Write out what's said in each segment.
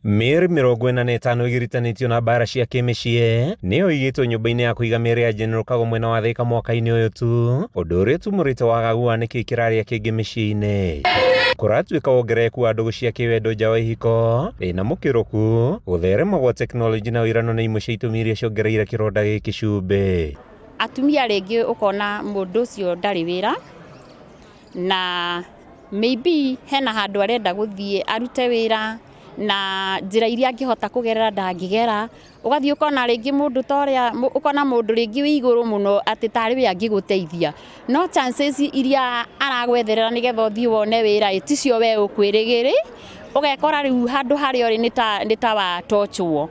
Mĩeri 45 igiritanĩtio na mbara cia kĩmĩciĩ nĩyo igĩtwo nyũmba-inĩ ya kũiga mĩĩrĩ ya General Kago mwena wa Thika mwaka-inĩ ũyũ tu, ũndũ ũrĩa ũtumũrĩte wagagu wa nĩkĩĩ kĩrarĩa kĩngĩ mĩciĩ-inĩ. Kũratuĩka wongerereku wa ndũgũ cia kĩwendo nja wa ihiko ĩna mũkĩrũku, gũtherema gwa tekinoronjĩ na ũirano nĩ imwe cia itũmi iria ciongereire kĩronda gĩkĩ cumbĩ. Atumia rĩngĩ ũkona mũndũ ũcio ndarĩ wĩra na maybe hena handũ arenda gũthiĩ arute wĩra na njĩra iria angĩhota kũgerera ndangĩgera, ũgathiĩ ũkona rĩngĩ mũndũ torĩa ũkona mũndũ rĩngĩ wĩ igũrũ mũno atĩ tarĩ we angĩgũteithia, no chances iria aragwetherera nĩgetha ũthiĩ wone wĩra ticio we ũkwĩrĩgĩrĩ, ũgekora rĩu handũ harĩa ũrĩ nĩ ta watochwo.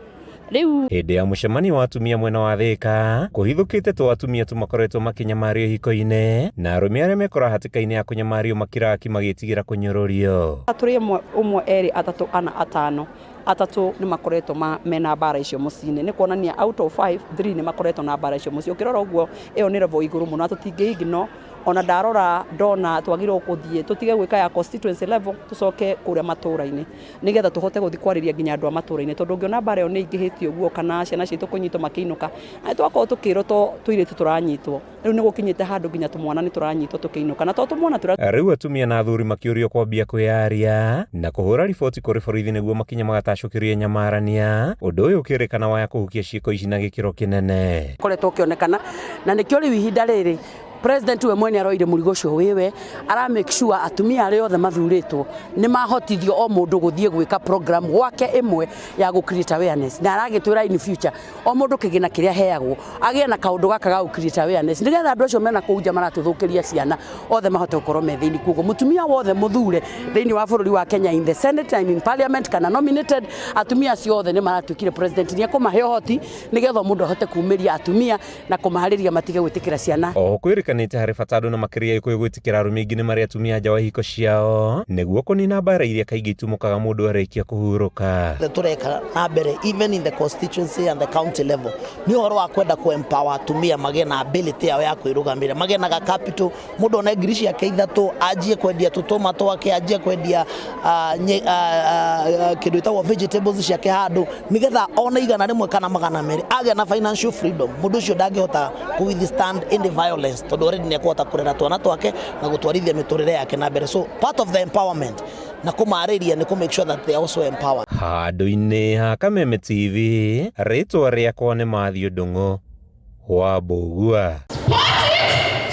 Hĩndĩ ya mũcemanio wa atumia mwena wa Thika, kũhithũkĩte twa atumia tũmakoretwo makinyamario ihiko-inĩ na arũme arĩa mekora hatĩka-inĩ ya kũnyamario makĩraki magĩtigĩra kũnyũrũrio. Tũrĩ ũmwe erĩ atatũ ana atano, atatũ nĩ makoretwo mena mbara icio mũciĩ-inĩ, nĩ kuonania out of 5, 3 nĩ makoretwo na mbara icio mũciĩ. Ũkĩrora ũguo ĩyo nĩ level igũrũ mũno, tũtingĩignore ona ndarora ndona twagĩrĩirwo gũthiĩ tũtige gwĩka ya constituency level, tũcoke kũrĩa matũũra-inĩ nĩgetha tũhote gũthiĩ kwarĩria nginya andũ a matũũra-inĩ, tondũ ũngĩona mbara ĩyo nĩ ingĩhĩtie ũguo kana ciana citũ kũnyitwo makĩinũka, na twakorwo tũkĩrwo tũirĩtu tũranyitwo, rĩu nĩ gũkinyĩte handũ nginya tũmwana nĩ tũranyitwo tũkĩinũka na tũmwana rĩu atumia na athuri makĩũrio kwambia kwĩyaria na kũhũra riboti kũrĩ borithi nĩguo makinya magatacũkĩrie nyamarania, ũndũ ũyũ ũkĩrĩkana waya kũhukia ciĩko ici na gĩkĩro kĩnene. Koretwo ũkĩonekana na nĩkĩo rĩu ihinda rĩrĩ President we mwene aroire mũrigo ũcio wĩwe, ara make sure atumia arĩa othe mathurĩtwo nĩ mahotithio o mũndũ gũthiĩ gwĩka program gwake ĩmwe ya gũ create awareness, na aragĩtwĩra in future o mũndũ kĩgĩna kĩrĩa heagwo agĩe na kaũndũ gaka ga gũ create awareness, nĩgetha andũ acio mena kũu nja maratũthũkĩria ciana othe mahote gũkorwo me thĩinĩ. Kuoguo mũtumia wothe mũthure thĩinĩ wa bũrũri wa Kenya in the Senate and in Parliament kana nominated, atumia acio othe nĩ maratuĩkire president nĩ ekũmahe ũhoti nĩgetha mũndũ ahote kumĩria atumia na kũmaharĩria matige gwĩtĩkĩra ciana. Kanĩte harĩ bata andũ na makĩria gĩkũyũ gwĩtĩkĩra arũme aingĩ nĩ marĩ atumia nja wa ihiko ciao nĩguo kũnina mbara iria kaingĩ itumũkaga mũndũ arĩkia kũhurũka. Tũreka na mbere even in the constituency and the county level nĩ ũhoro wa kwenda kũ-empower atumia magĩe na ability yao ya kwĩrũgamĩrĩra, magĩe na capital, mũndũ ona ngiri ciake ithatũ anjie kwendia tũtũma twake, anjie kwendia kĩndũ gĩtagwo vegetables ciake handũ, nĩgetha ona igana rĩmwe kana magana merĩ agĩa na financial freedom. Mũndũ ũcio ndangĩhota ku withstand any violence tondũ already nĩ ekũhota kũrera twana twake na gũtwarithia mĩtũrĩre yake na mbere. So part of the empowerment na kũmarĩria nĩ make sure that they are also empowered. Handũ-inĩ ha Kameme TV, rĩtwa rĩakwa nĩ Matthew Ndung'u wa Mbũgua.